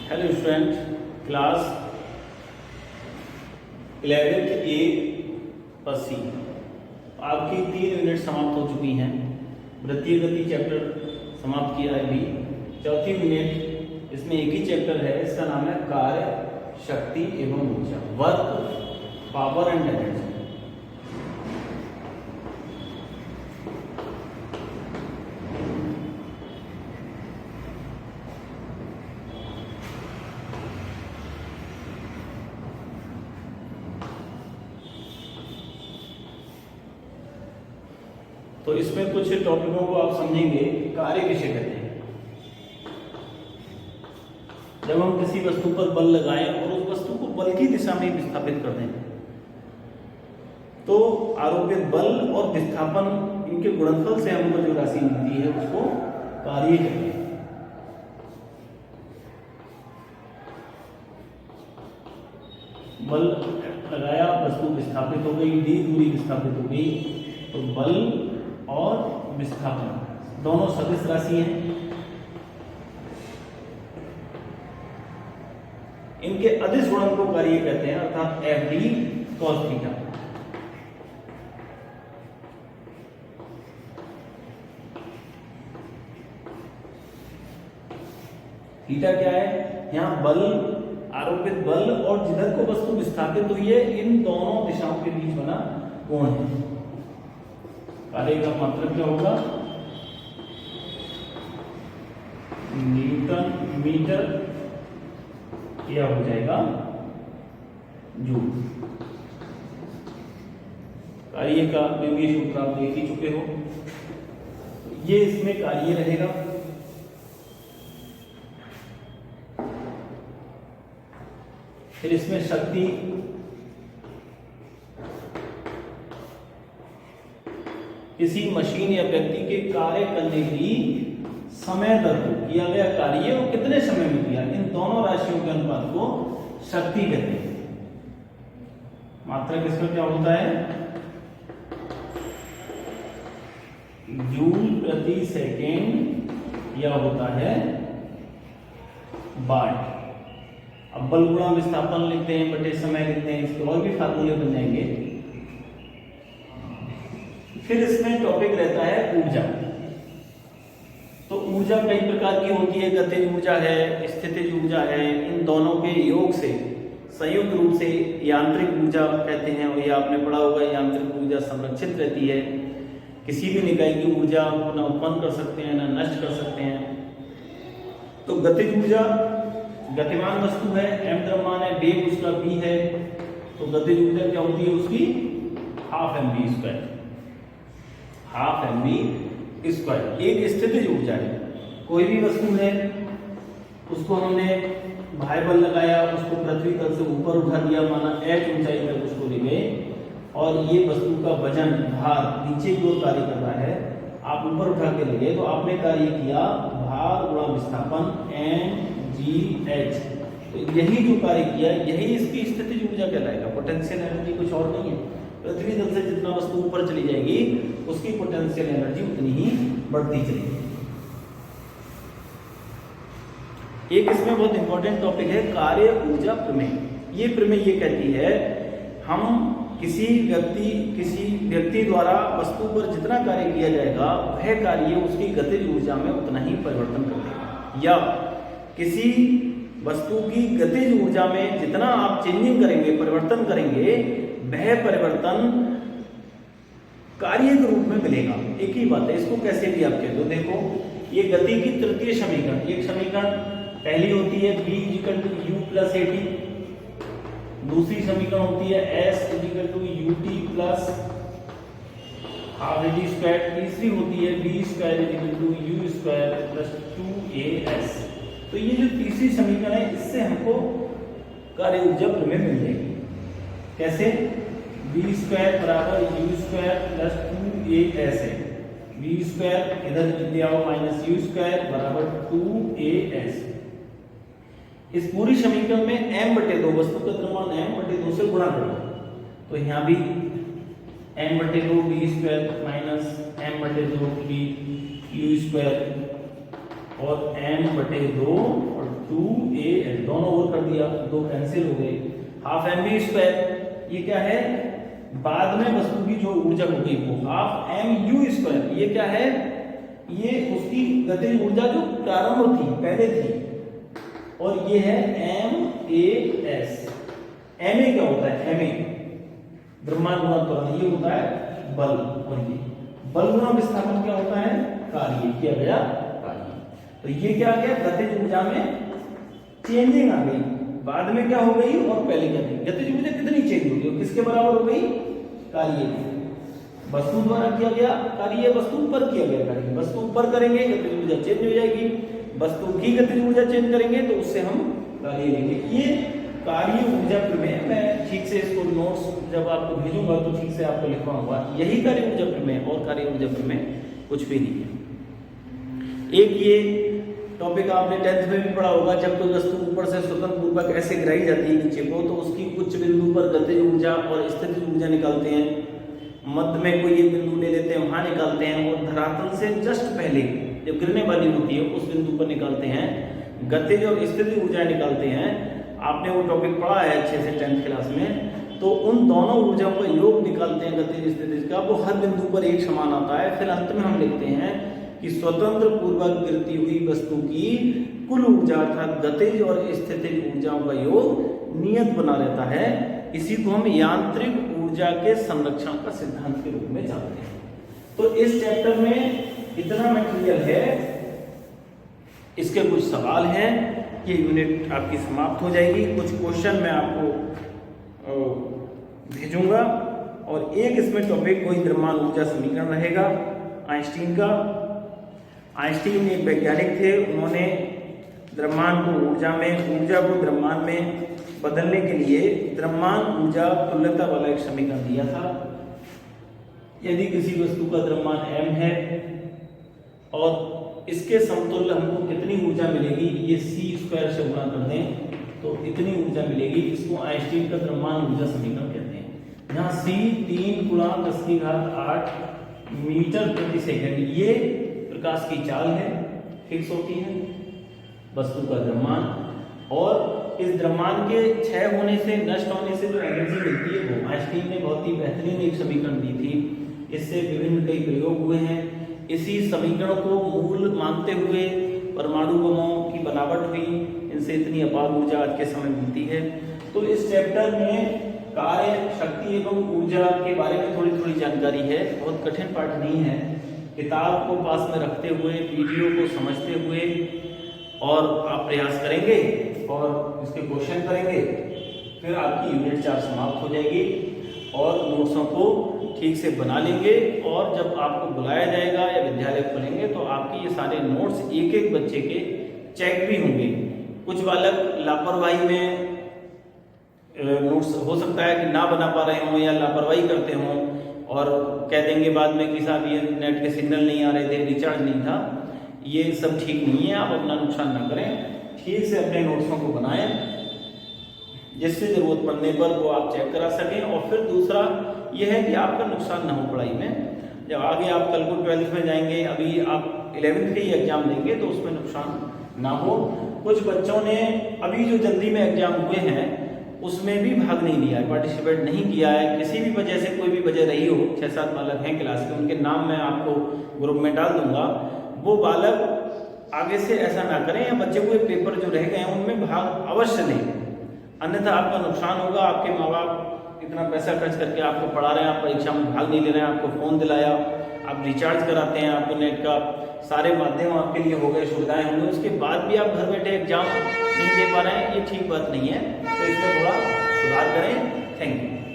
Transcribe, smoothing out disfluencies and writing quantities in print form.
Hello student, class 11th ए पर सी आपकी 3 unit समाप्त हो चुकी हैं। वृत्तीय गति चैप्टर समाप्त किया है अभी। चौथी यूनिट, इसमें एक ही चैप्टर है, इसका नाम है कार्य, शक्ति एवं ऊर्जा, वर्क, पावर एंड एनर्जी। तो इसमें कुछ टॉपिकों को आप समझेंगे। कार्य किसे कहते हैं? जब हम किसी वस्तु पर बल लगाएं और उस वस्तु को बल की दिशा में विस्थापित कर दें, तो आरोपित बल और विस्थापन, इनके गुणनफल से हमको जो राशि मिलती है उसको कार्य कहते हैं। बल लगाया, वस्तु विस्थापित हो गई, डी दूरी विस्थापित हो गई, तो बल और विस्थापन दोनों सदिश राशि हैं। इनके अदिश गुणन को कार्य कहते हैं, अर्थात F D cos theta. Theta क्या है? यहां बल, आरोपित बल और जिधर को वस्तु विस्थापित हुई है, इन दोनों दिशाओं के बीच बना कोण है। कार्य का मात्रक क्या होगा? न्यूटन मीटर, या हो जाएगा जूल। कार्य का विभेद सूत्र आप देख ही चुके हो, ये इसमें कार्य रहेगा। फिर इसमें शक्ति, किसी मशीन या व्यक्ति के कार्य करने की समय दर को, किया गया कार्य वो कितने समय में किया, इन दोनों राशियों के अनुपात को शक्ति कहते हैं। मात्रक इसका क्या होता है? जूल प्रति सेकेंड, या होता है वाट। अब बल गुणा विस्थापन लिखते हैं, बटे समय लिखते हैं, इसके और भी फार्मूले बन जाएंगे। फिर इसमें टॉपिक रहता है ऊर्जा। तो ऊर्जा कई प्रकार की होती है, गतिज ऊर्जा है, स्थितिज ऊर्जा है। इन दोनों के योग से संयुक्त रूप से यांत्रिक ऊर्जा कहते हैं। और ये आपने पढ़ा होगा, यांत्रिक ऊर्जा संरक्षित रहती है। किसी भी निकाय की ऊर्जा को न उत्पन्न कर सकते हैं न नष्ट कर सकते हैं। तो गतिज ऊर्जा, गतिमान वस्तु है, m द्रव्यमान है, वेग उसका v है, तो गतिज ऊर्जा क्या होती है उसकी? Half mv²। Half mv²। एक स्थितिज ऊर्जा है, कोई भी वस्तु है, उसको हमने बाह्य बल लगाया, उसको पृथ्वी तल से ऊपर उठा दिया, माना h ऊंचाई तक उसको ले गए, और ये वस्तु का वजन, भार नीचे की ओर कार्य कर रहा है, आप ऊपर उठा के ले गए, तो आपने कार्य किया भार गुणा विस्थापन mgh। तो यही जो कार्य किया, यही इसकी स्थितिज ऊर्जा कहलाएगा। पोटेंशियल एनर्जी कुछ और नहीं है। पृथ्वी तल से जितना वस्तु ऊपर चली जाएगी, उसकी पोटेंशियल एनर्जी उतनी ही बढ़ती चलेगी। एक इसमें बहुत इंपॉर्टेंट टॉपिक है कार्य ऊर्जा प्रमेय। ये प्रमेय ये कहती है, हम किसी व्यक्ति द्वारा वस्तु पर जितना कार्य किया जाएगा, वह कार्य उसकी गतिज ऊर्जा में उतना ही परिवर्तन कर देगा। या किसी वस्तु की गतिज ऊर्जा में जितना आप चेंजिंग करेंगे, परिवर्तन करेंगे, वह परिवर्तन कार्य के रूप में मिलेगा। एक ही बात है। इसको कैसे भी आप कह दो, देखो ये गति की तृतीय समीकरण, एक समीकरण पहली होती है v = u + at, दूसरी समीकरण होती है s = ut + हाफ at², तीसरी होती है v² = u² + 2as। तो ये जो तीसरी समीकरण है, इससे हमको कार्य ऊर्जा प्रमेय मिल जाएगी। कैसे? v² = u² + 2as है। v² इधर ले आओ, -u² = 2as। इस पूरी समीकरण में m/2, वस्तु का द्रव्यमान m/2 से गुणा करो, तो यहाँ भी m/2 v² - m/2 v u² और m/2 और 2AL, दोनों ओर कर दिया, दो कैंसिल हो गए, हाफ mv², ये क्या है, बाद में वस्तु की जो ऊर्जा हो गई वो हाफ mu², ये क्या है, ये उसकी गतिज ऊर्जा जो प्रारंभ थी, पहले थी, और ये है MAS। MA क्या होता है, MA द्रव्यमान गुणा त्वरण, ये होता है बल, और ये बल गुणा विस्थापन क्या होता है, कार्य, किया गया कार्य। तो ये क्या आ गया, गतिज ऊर्जा में चेंजिंग आ गई, बाद में क्या हो गई और पहले क्या थी। गतिज ऊर्जा कितनी चेंज हो गई, किसके बराबर हो गई, कार्य, वस्तु द्वारा किया गया कार्य, वस्तु पर किया गया कार्य। वस्तु ऊपर करेंगे गतिज ऊर्जा चेंज हो जाएगी, वस्तु की गतिज ऊर्जा चेंज करेंगे तो उससे हम कार्य लेंगे। ये कार्य ऊर्जा प्रमेय, मैं ठीक से इसको नोट्स जब आपको भेजूंगा तो ठीक से आपको लिखवाऊंगा। यही कार्य ऊर्जा प्रमेय, और कार्य ऊर्जा प्रमेय कुछ भी नहीं है। एक ये टॉपिक आपने 10th में भी पढ़ा होगा, जब कोई वस्तु ऊपर से स्वतंत्र पूर्वक ऐसे गिराई जाती है नीचे को, तो उसकी उच्च बिंदु पर गतिज ऊर्जा और स्थितिज ऊर्जा निकालते हैं, मध्य में कोई एक बिंदु ले लेते हैं वहां निकालते हैं, और धरातल से जस्ट पहले जब गिरने वाली होती है उस बिंदु पर निकालते हैं, गतिज और स्थितिज ऊर्जा निकालते हैं। आपने वो टॉपिक पढ़ा है अच्छे से 10th क्लास में। तो उन दोनों ऊर्जाओं का योग निकालते हैं गतिज स्थितिज का, वो हर बिंदु पर एक समान आता है। फिर अंत में हम लिखते हैं कि स्वतंत्र पूर्वक गिरती हुई वस्तु की कुल ऊर्जा अर्थात गतिज और स्थितिज ऊर्जाओं का योग नियत बना रहता है। इसी को हम यांत्रिक ऊर्जा के संरक्षण का सिद्धांत के रूप में जानते हैं। तो इस चैप्टर में इतना मटेरियल है, इसके कुछ सवाल हैं, ये यूनिट आपकी समाप्त हो जाएगी। कुछ क्वेश्चन मैं आपको भेजूंगा, और एक इसमें टॉपिक कोई द्रव्यमान ऊर्जा समीकरण रहेगा आइंस्टीन का। आइंस्टीन एक वैज्ञानिक थे, उन्होंने द्रव्यमान को ऊर्जा में, ऊर्जा को द्रव्यमान में बदलने के लिए द्रव्यमान ऊर्जा तुल्यता वाला एक समीकरण दिया था। यदि किसी वस्तु का द्रव्यमान m है और इसके समतुल्य हमको कितनी ऊर्जा मिलेगी, ये c² से गुणा कर दें तो इतनी ऊर्जा मिलेगी। इसको आइंस्टीन का द्रव्यमान ऊर्जा समीकरण कहते हैं। यहाँ c 3 × 10⁸ मीटर प्रति सेकंड, ये प्रकाश की चाल है, फिक्स होती है वस्तु का द्रव्यमान, और इस द्रव्यमान के क्षय होने से, नष्ट होने से जो एनर्जी मिलती है वो आइंस्टीन ने बहुत ही बेहतरीन एक समीकरण दी थी। इससे विभिन्न कई प्रयोग हुए हैं। इसी समीकरण को मूल मानते हुए परमाणु बमों की बनावट हुई, इनसे इतनी अपार ऊर्जा आज के समय मिलती है। तो इस चैप्टर में कार्य, शक्ति एवं ऊर्जा के बारे में थोड़ी थोड़ी जानकारी है, बहुत कठिन पाठ नहीं है। किताब को पास में रखते हुए, वीडियो को समझते हुए, और आप प्रयास करेंगे और इसके क्वेश्चन करेंगे, फिर आपकी यूनिट 4 समाप्त हो जाएगी और नोट्सों को ठीक से बना लेंगे। और जब आपको बुलाया जाएगा या विद्यालय खोलेंगे तो आपकी ये सारे नोट्स एक एक बच्चे के चेक भी होंगे। कुछ बालक लापरवाही में नोट्स हो सकता है कि ना बना पा रहे हों या लापरवाही करते हों और कह देंगे बाद में कि साहब ये नेट के सिग्नल नहीं आ रहे थे, रिचार्ज नहीं था। ये सब ठीक नहीं है, आप अपना नुकसान ना करें, ठीक से अपने नोट्सों को बनाएं, जिससे जरूरत पड़ने पर वो आप चेक करा सकें। और फिर दूसरा ये है कि आपका नुकसान ना हो पढ़ाई में। जब आगे आप कल को 12th में जाएंगे, अभी आप 11th के ही एग्जाम देंगे तो उसमें नुकसान ना हो। कुछ बच्चों ने अभी जो जल्दी में एग्जाम हुए हैं उसमें भी भाग नहीं लिया है, पार्टिसिपेट नहीं किया है, किसी भी वजह से, कोई भी वजह रही हो। 6-7 बालक हैं क्लास के, उनके नाम मैं आपको ग्रुप में डाल दूंगा। वो बालक आगे से ऐसा ना करें, या बच्चे हुए पेपर जो रह गए हैं उनमें भाग अवश्य लें, अन्यथा आपका नुकसान होगा। आपके माँ बाप इतना पैसा खर्च करके आपको पढ़ा रहे हैं, आप परीक्षा में भाग नहीं ले रहे हैं, आपको फ़ोन दिलाया, आप रिचार्ज कराते हैं, आपको नेट का सारे माध्यम आपके लिए हो गए, सुविधाएं होंगी, उसके बाद भी आप घर बैठे एग्जाम नहीं दे पा रहे हैं, ये ठीक बात नहीं है। तो इसमें थोड़ा सुधार करें। Thank you.